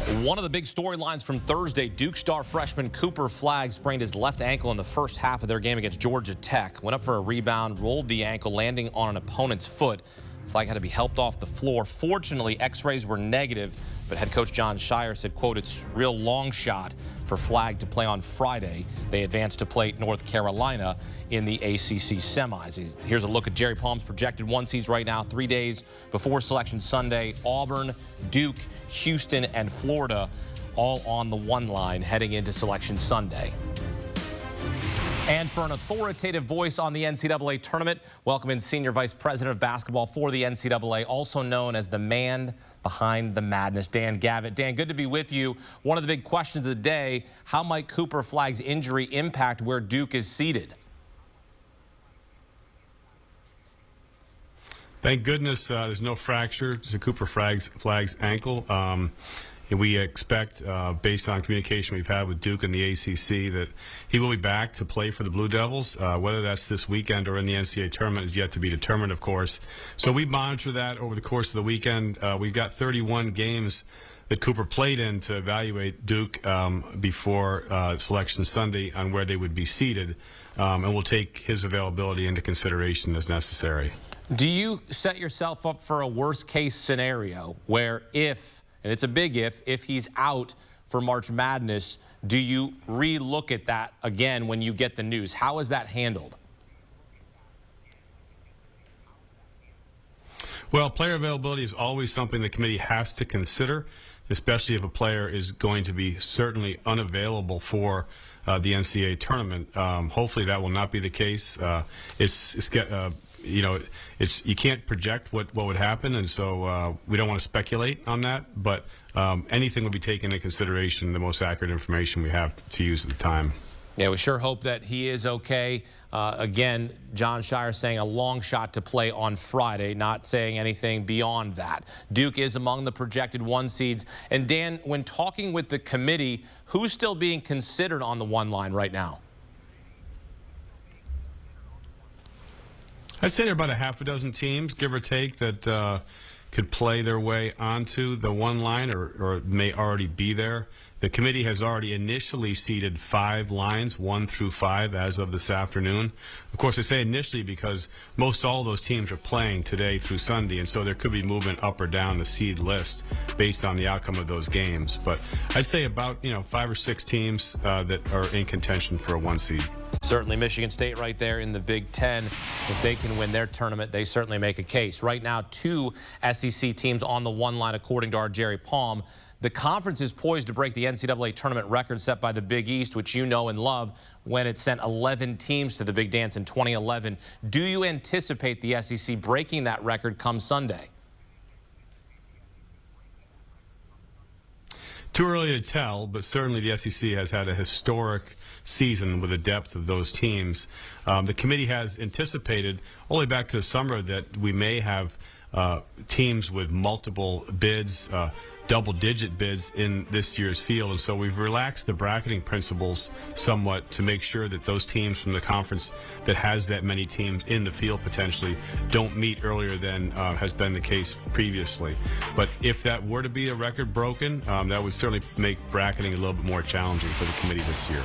One of the big storylines from Thursday, Duke star freshman Cooper Flagg sprained his left ankle in the first half of their game against Georgia Tech. Went up for a rebound, rolled the ankle, landing on an opponent's foot. Flagg had to be helped off the floor. Fortunately, x-rays were negative, but head coach Jon Scheyer said, quote, "It's a real long shot for Flagg to play on Friday." They advanced to play North Carolina in the ACC semis. Here's a look at Jerry Palm's projected one seeds right now, 3 days before Selection Sunday. Auburn, Duke, Houston, and Florida all on the one line heading into Selection Sunday. And for an authoritative voice on the NCAA tournament, welcome in Senior Vice President of Basketball for the NCAA, also known as the man behind the madness, Dan Gavitt. Dan, good to be with you. One of the big questions of the day, how might Cooper Flagg's injury impact where Duke is seated? Thank goodness there's no fracture to Cooper Flagg's ankle. We expect, based on communication we've had with Duke and the ACC, that he will be back to play for the Blue Devils. Whether that's this weekend or in the NCAA tournament is yet to be determined, of course. So we monitor that over the course of the weekend. We've got 31 games that Cooper played in to evaluate Duke before Selection Sunday on where they would be seated, and we'll take his availability into consideration as necessary. Do you set yourself up for a worst-case scenario where if, and it's a big if he's out for March Madness, do you re-look at that again when you get the news? How is that handled? Well, player availability is always something the committee has to consider, especially if a player is going to be certainly unavailable for the NCAA tournament. Hopefully that will not be the case. You can't project what would happen, and so we don't want to speculate on that, but anything will be taken into consideration, the most accurate information we have to use at the time. Yeah, we sure hope that he is okay. Again, Jon Scheyer saying a long shot to play on Friday, not saying anything beyond that. Duke is among the projected one seeds. And Dan, when talking with the committee, who's still being considered on the one line right now? I'd say there are about a half a dozen teams, give or take, that could play their way onto the one line or may already be there. The committee has already initially seeded 5 lines, 1 through 5, as of this afternoon. Of course, I say initially because most all of those teams are playing today through Sunday, and so there could be movement up or down the seed list based on the outcome of those games. But I'd say about 5 or 6 teams that are in contention for a 1 seed. Certainly Michigan State right there in the Big Ten. If they can win their tournament, they certainly make a case. Right now, 2 SEC teams on the one line, according to our Jerry Palm. The conference is poised to break the NCAA tournament record set by the Big East, which you know and love, when it sent 11 teams to the Big Dance in 2011. Do you anticipate the SEC breaking that record come Sunday? Too early to tell, but certainly the SEC has had a historic season with the depth of those teams. The committee has anticipated, only back to the summer, that we may have teams with multiple bids, double-digit bids in this year's field, and so we've relaxed the bracketing principles somewhat to make sure that those teams from the conference that has that many teams in the field potentially don't meet earlier than has been the case previously. But if that were to be a record broken, that would certainly make bracketing a little bit more challenging for the committee this year.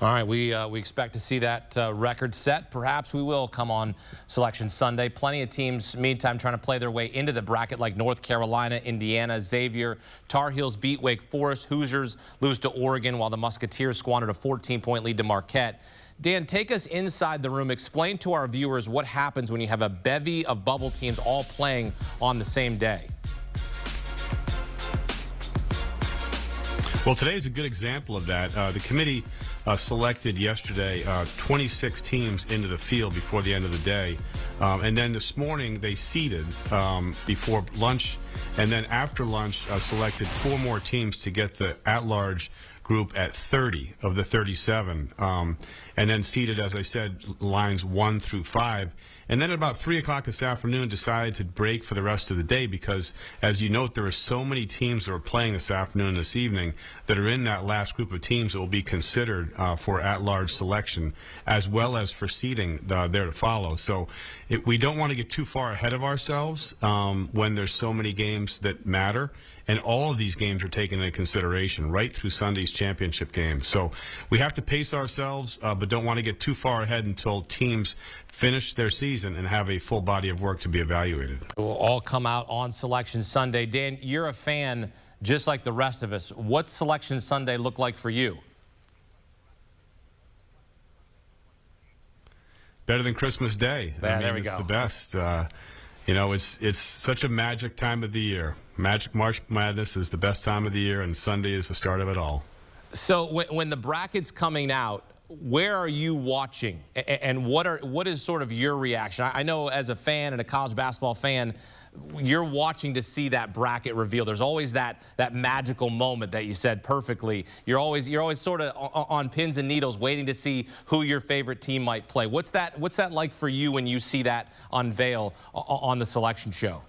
All right, we expect to see that record set. Perhaps we will come on Selection Sunday. Plenty of teams, meantime, trying to play their way into the bracket, like North Carolina, Indiana, Xavier. Tar Heels beat Wake Forest. Hoosiers lose to Oregon, while the Musketeers squandered a 14-point lead to Marquette. Dan, take us inside the room. Explain to our viewers what happens when you have a bevy of bubble teams all playing on the same day. Well, today is a good example of that. The committee selected yesterday 26 teams into the field before the end of the day. And then this morning they seeded before lunch. And then after lunch selected 4 more teams to get the at-large group at 30 of the 37. And then seeded, as I said, lines 1 through 5. And And then at about 3 o'clock this afternoon, decided to break for the rest of the day because, as you note, there are so many teams that are playing this afternoon and this evening that are in that last group of teams that will be considered for at-large selection, as well as for seeding there to follow. So we don't want to get too far ahead of ourselves when there's so many games that matter. And all of these games are taken into consideration right through Sunday's championship game. So we have to pace ourselves, but don't want to get too far ahead until teams finish their season and have a full body of work to be evaluated. It will all come out on Selection Sunday. Dan, you're a fan just like the rest of us. What's Selection Sunday look like for you? Better than Christmas Day. Yeah, there we it's go. The best. You know, it's such a magic time of the year. March Madness is the best time of the year, and Sunday is the start of it all. So when the bracket's coming out, where are you watching, and what is sort of your reaction? I know as a fan and a college basketball fan, you're watching to see that bracket reveal. There's always that magical moment that you said perfectly. You're always sort of on pins and needles waiting to see who your favorite team might play. What's that like for you when you see that unveil on the selection show?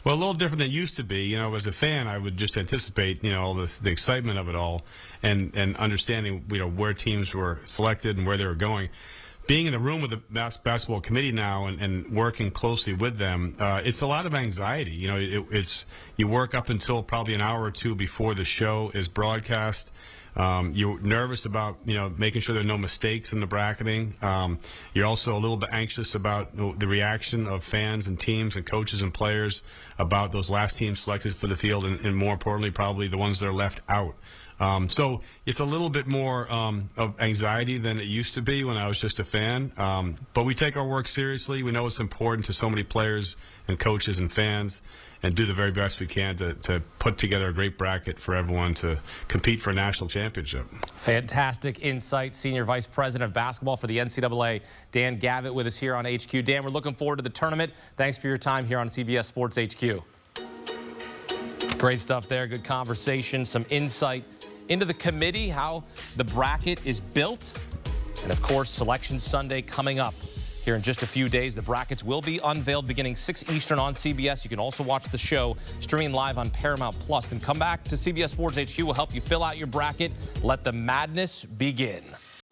Well, a little different than it used to be. You know, as a fan, I would just anticipate, you know, the excitement of it all and understanding, you know, where teams were selected and where they were going. Being in the room with the basketball committee now and working closely with them, it's a lot of anxiety. You know, you work up until probably an hour or two before the show is broadcast. You're nervous about, you know, making sure there are no mistakes in the bracketing. You're also a little bit anxious about the reaction of fans and teams and coaches and players about those last teams selected for the field, and more importantly, probably the ones that are left out. So it's a little bit more of anxiety than it used to be when I was just a fan. But we take our work seriously. We know it's important to so many players and coaches and fans, and do the very best we can to put together a great bracket for everyone to compete for a national championship. Fantastic insight. Senior Vice President of Basketball for the NCAA, Dan Gavitt, with us here on HQ. Dan, we're looking forward to the tournament. Thanks for your time here on CBS Sports HQ. Great stuff there. Good conversation. Some insight into the committee, how the bracket is built. And, of course, Selection Sunday coming up. Here in just a few days, the brackets will be unveiled beginning 6 Eastern on CBS. You can also watch the show streaming live on Paramount+. Then come back to CBS Sports HQ. We'll help you fill out your bracket. Let the madness begin.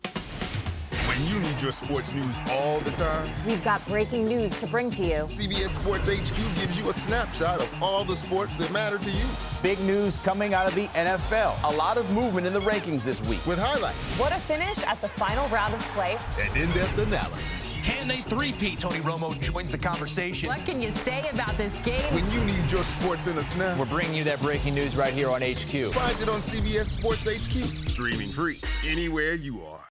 When you need your sports news all the time, we've got breaking news to bring to you. CBS Sports HQ gives you a snapshot of all the sports that matter to you. Big news coming out of the NFL. A lot of movement in the rankings this week. With highlights. What a finish at the final round of play. And in-depth analysis. Can they three-peat? Tony Romo joins the conversation. What can you say about this game? When you need your sports in a snap, we're bringing you that breaking news right here on HQ. Find it on CBS Sports HQ. Streaming free anywhere you are.